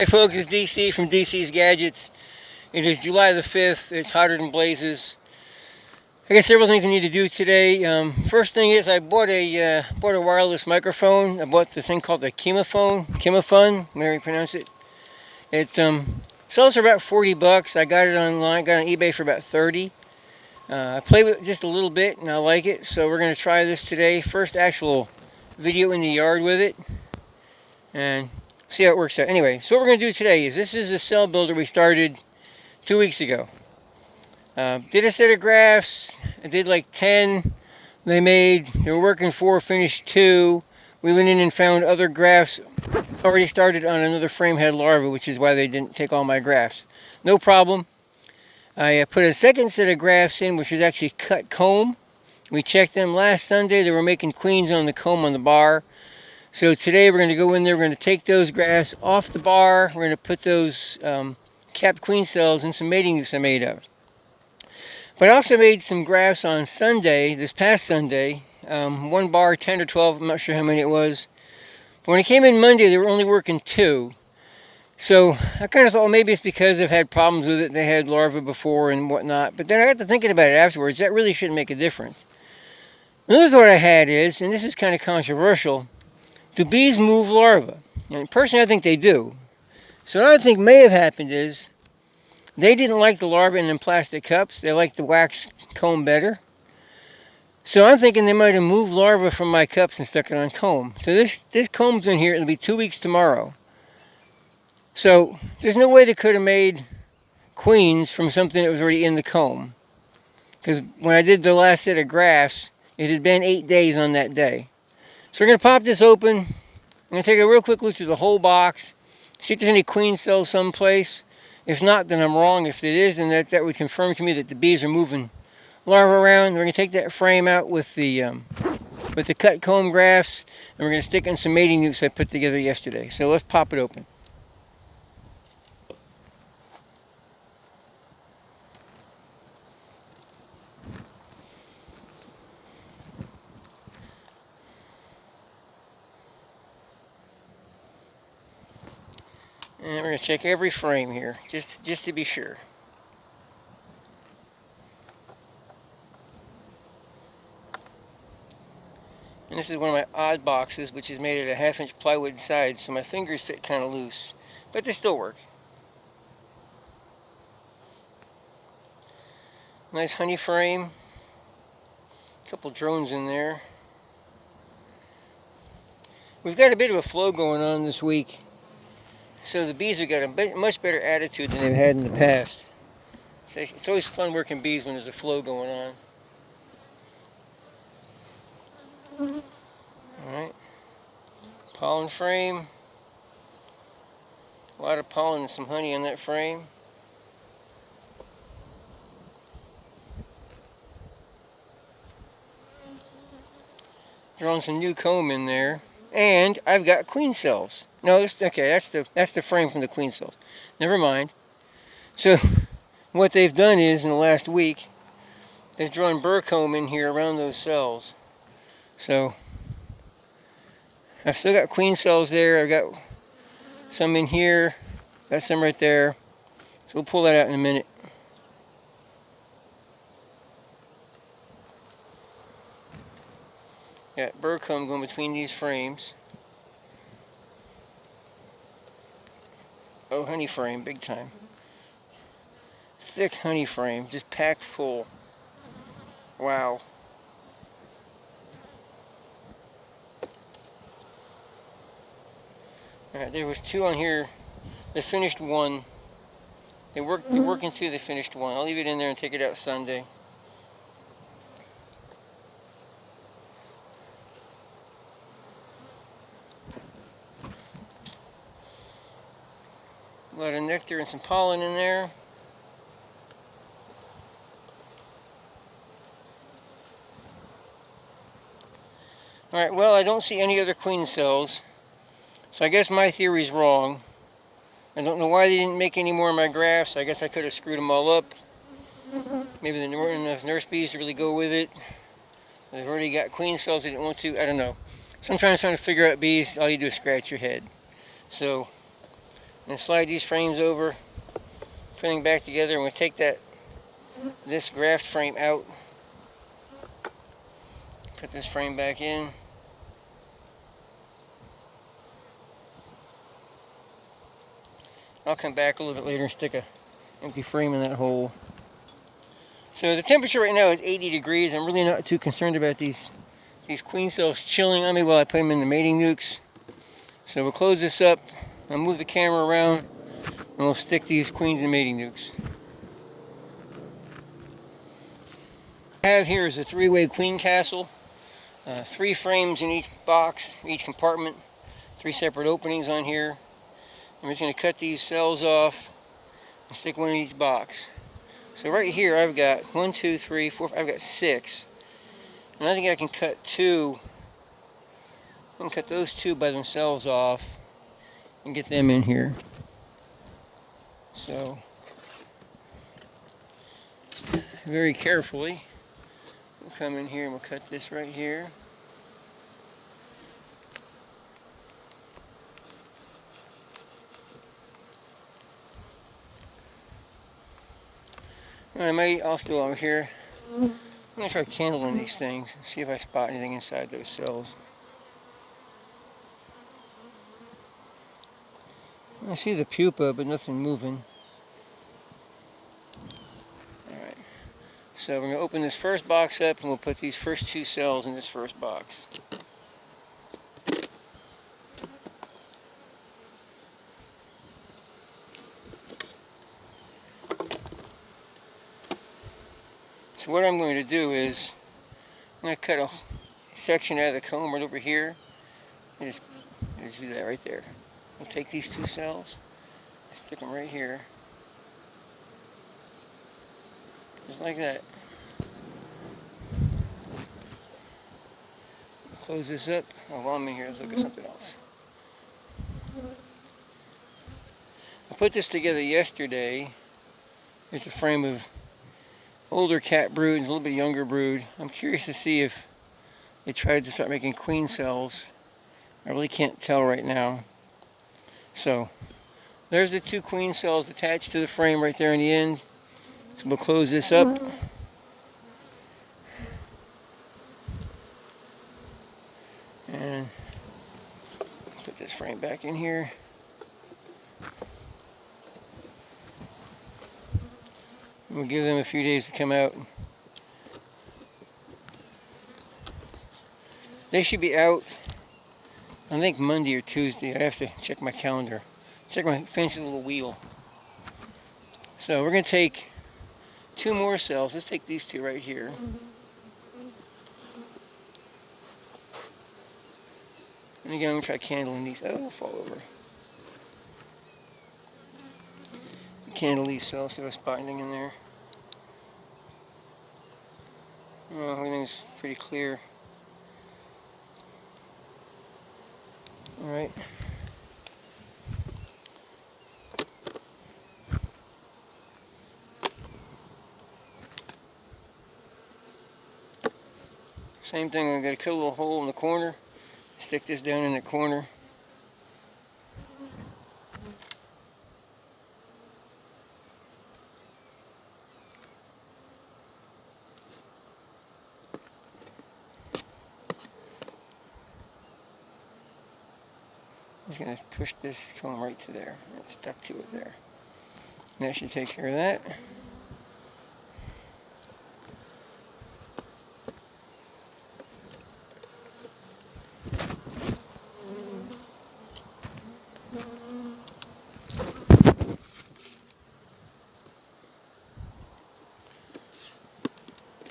Hey folks, it's DC from DC's Gadgets. It is July the 5th. It's hotter than blazes. I got several things I need to do today. First thing is I bought a wireless microphone. I bought this thing called the Kimaphone, whatever you pronounce it. It sells for about 40 bucks. I got it online, got it on eBay for about 30. I played with it just a little bit and I like it, so we're going to try this today. First actual video in the yard with it and see how it works out. Anyway, so what we're going to do today is this is a cell builder we started 2 weeks ago. Did a set of graphs. I did like 10. They were working 4, finished 2. We went in and found other graphs already started on another frame head larva, which is why they didn't take all my graphs. No problem. I put a second set of graphs in, which was actually cut comb. We checked them last Sunday. They were making queens on the comb on the bar. So today we're going to go in there, we're going to take those graphs off the bar, we're going to put those capped queen cells in some mating nets I made of. But I also made some graphs on Sunday, this past Sunday, one bar, 10 or 12, I'm not sure how many it was. But when I came in Monday, they were only working 2. So I kind of thought, well, maybe it's because they've had problems with it, they had larvae before and whatnot. But then I got to thinking about it afterwards, that really shouldn't make a difference. Another thought I had is, and this is kind of controversial, do bees move larvae? And personally, I think they do. So what I think may have happened is they didn't like the larvae in them plastic cups. They liked the wax comb better. So I'm thinking they might have moved larvae from my cups and stuck it on comb. So this comb's in here. It'll be 2 weeks tomorrow. So there's no way they could have made queens from something that was already in the comb. Because when I did the last set of graphs, it had been 8 days on that day. So we're going to pop this open. I'm going to take a real quick look through the whole box, see if there's any queen cells someplace. If not, then I'm wrong. If it is, then that would confirm to me that the bees are moving larvae around. We're going to take that frame out with the cut comb graphs, and we're going to stick in some mating nets I put together yesterday. So let's pop it open. And we're going to check every frame here, just to be sure. And this is one of my odd boxes, which is made at a 1/2-inch plywood side, so my fingers fit kind of loose. But they still work. Nice honey frame. A couple drones in there. We've got a bit of a flow going on this week. So the bees have got a much better attitude than they've had in the past. It's always fun working bees when there's a flow going on. Alright. Pollen frame. A lot of pollen and some honey on that frame. Drawing some new comb in there. And I've got queen cells. No, that's the frame from the queen cells. Never mind. So what they've done is, in the last week, they've drawn burr comb in here around those cells. So I've still got queen cells there. I've got some in here. Got some right there. So we'll pull that out in a minute. Got burr comb going between these frames. Oh, honey frame, big time. Thick honey frame, just packed full. Wow. Alright, there was 2 on here. They finished 1. They're working 2, they finished 1. I'll leave it in there and take it out Sunday. A lot of nectar and some pollen in there. Alright, well, I don't see any other queen cells. So I guess my theory's wrong. I don't know why they didn't make any more of my graphs. I guess I could have screwed them all up. Maybe there weren't enough nurse bees to really go with it. They've already got queen cells they didn't want to. I don't know. Sometimes trying to figure out bees, all you do is scratch your head. So And slide these frames over, putting back together, and we'll take this graft frame out, put this frame back in. I'll come back a little bit later and stick an empty frame in that hole. So the temperature right now is 80 degrees. I'm really not too concerned about these queen cells chilling on me while I put them in the mating nucs. So we'll close this up, I'll move the camera around, and we'll stick these queens in mating nucs. What I have here is a 3-way queen castle. 3 frames in each box, each compartment, 3 separate openings on here. I'm just going to cut these cells off and stick one in each box. So right here I've got 1, 2, 3, 4, I've got 6. And I think I can cut 2. I can cut those 2 by themselves off and get them in here. So very carefully we'll come in here and we'll cut this right here. And I might also over here, I'm going to try candling these things and see if I spot anything inside those cells. I see the pupa, but nothing moving. Alright, so we're going to open this first box up and we'll put these first 2 cells in this first box. So what I'm going to do is, I'm going to cut a section out of the comb right over here. And just do that right there. I'll take these 2 cells, stick them right here. Just like that. Close this up. Oh, while I'm in here, let's look at something else. I put this together yesterday. It's a frame of older cat brood and a little bit younger brood. I'm curious to see if they tried to start making queen cells. I really can't tell right now. So there's the 2 queen cells attached to the frame right there in the end. So we'll close this up. And put this frame back in here. We'll give them a few days to come out. They should be out, I think Monday or Tuesday. I have to check my calendar. Check my fancy little wheel. So we're going to take 2 more cells. Let's take these 2 right here. And again, I'm going to try candling these. Oh, it'll fall over. Candle these cells, see if I spot anything in there. Oh, everything's pretty clear. Alright. Same thing, I'm going to cut a little hole in the corner. Stick this down in the corner. I'm just going to push this comb right to there. It's stuck to it there. And that should take care of that.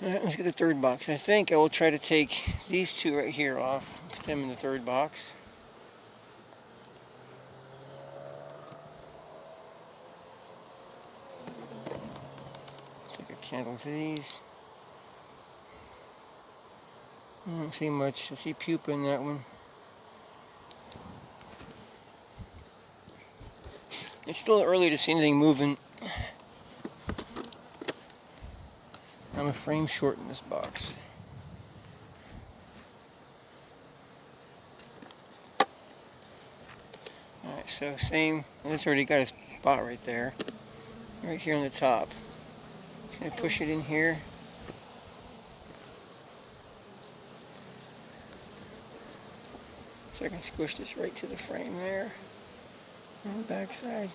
Alright, let's get the 3rd box. I think I will try to take these 2 right here off, put them in the 3rd box. Take a candle to these. I don't see much. I see pupa in that one. It's still early to see anything moving. I'm a frame short in this box. Alright, so same, and it's already got a spot right there, right here on the top. Just gonna push it in here. So I can squish this right to the frame there, on the back side.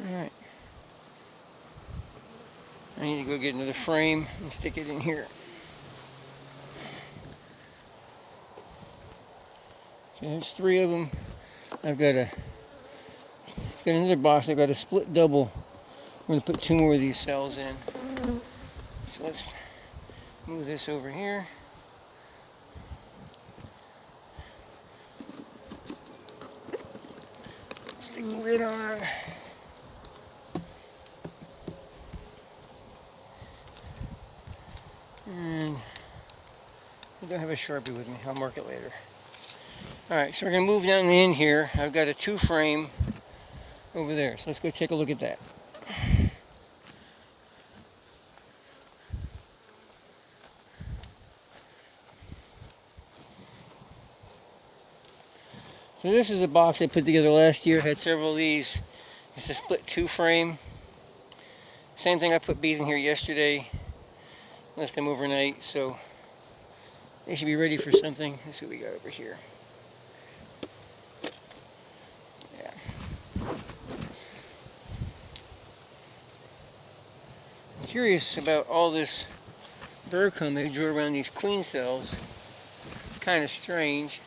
Alright. I need to go get another frame and stick it in here. Okay, there's 3 of them. I've got another box. I've got a split double. I'm going to put 2 more of these cells in. So let's move this over here. Stick the lid on. And I don't have a Sharpie with me. I'll mark it later. Alright, so we're going to move down the end here. I've got a 2 frame over there. So let's go take a look at that. So this is a box I put together last year. It had several of these. It's a split 2 frame. Same thing, I put bees in here yesterday. Left them overnight, so they should be ready for something. Let's see what we got over here. Yeah. I'm curious about all this burr comb they drew around these queen cells. Kind of strange.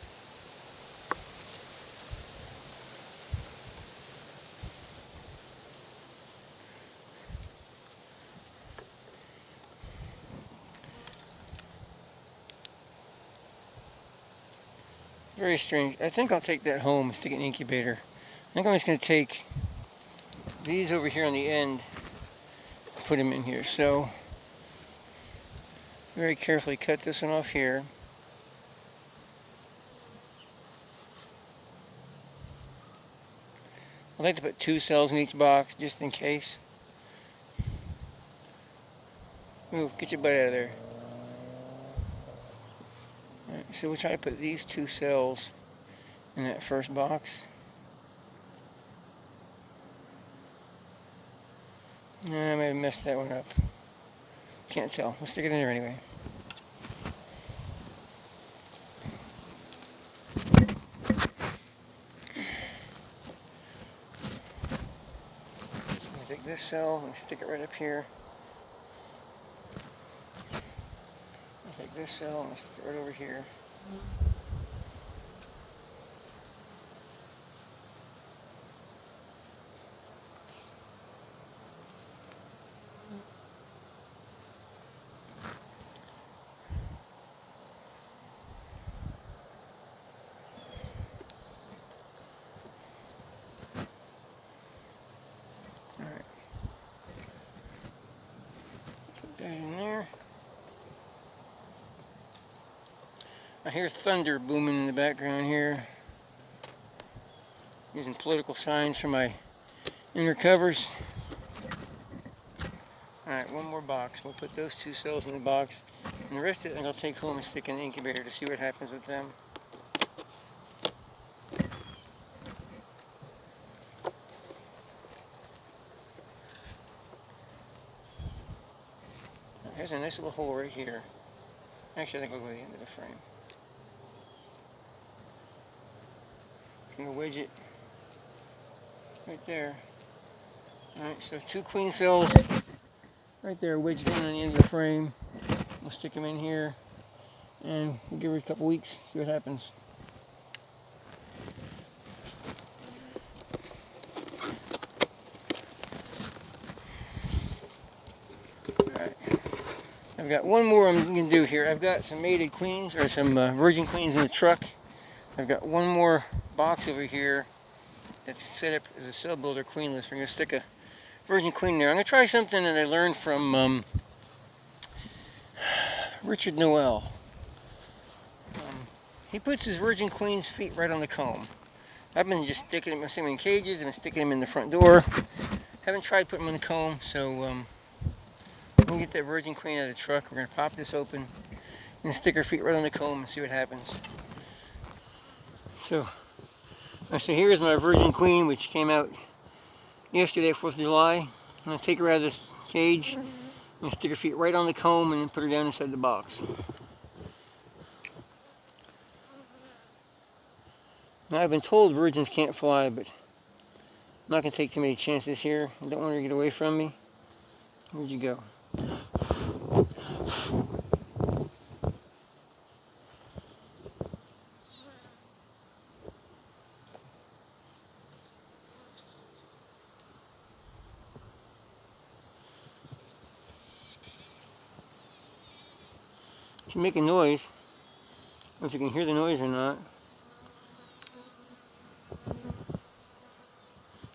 Very strange. I think I'll take that home and stick it in an incubator. I think I'm just going to take these over here on the end and put them in here. So, very carefully cut this one off here. I like to put 2 cells in each box just in case. Ooh, get your butt out of there. Alright, so we'll try to put these 2 cells in that first box. I may have messed that one up. Can't tell. We'll stick it in there anyway. So I'm going to take this cell and stick it right up here. I'll take this cell and stick it right over here. Alright. Put that in there. I hear thunder booming in the background here. Using political signs for my inner covers. Alright, one more box. We'll put those 2 cells in the box. And the rest of it I'll take home and stick in the incubator to see what happens with them. There's a nice little hole right here. Actually, I think I'll go to the end of the frame. I'm going to wedge it right there. Alright, so 2 queen cells right there wedged in on the end of the frame. We'll stick them in here and we'll give it a couple weeks, see what happens. Alright, I've got one more I'm going to do here. I've got some mated queens, or some virgin queens in the truck. I've got one more box over here that's set up as a cell builder queenless. We're going to stick a virgin queen there. I'm going to try something that I learned from Richard Noel. He puts his virgin queen's feet right on the comb. I've been just sticking them in cages. I've been sticking them in the front door. Haven't tried putting them in the comb, so when we get that Virgin Queen out of the truck, we're going to pop this open and stick her feet right on the comb and see what happens. So here's my Virgin Queen, which came out yesterday, 4th of July. I'm going to take her out of this cage and stick her feet right on the comb and then put her down inside the box. Now, I've been told virgins can't fly, but I'm not going to take too many chances here. I don't want her to get away from me. Where'd you go? If you make a noise, I don't know if you can hear the noise or not.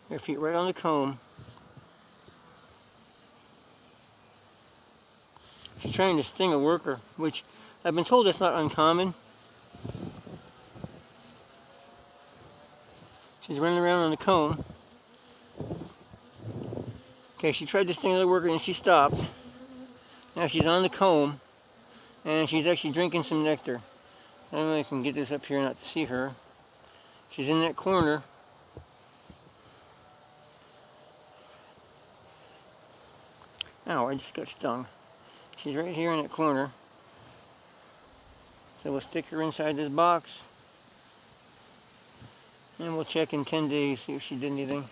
Her feet right on the comb. She's trying to sting a worker, which I've been told that's not uncommon. She's running around on the comb. Okay, she tried to sting another worker and she stopped. Now she's on the comb and she's actually drinking some nectar. I don't know if I can get this up here not to see her. She's in that corner. Ow, I just got stung. She's right here in that corner. So we'll stick her inside this box. And we'll check in 10 days, see if she did anything.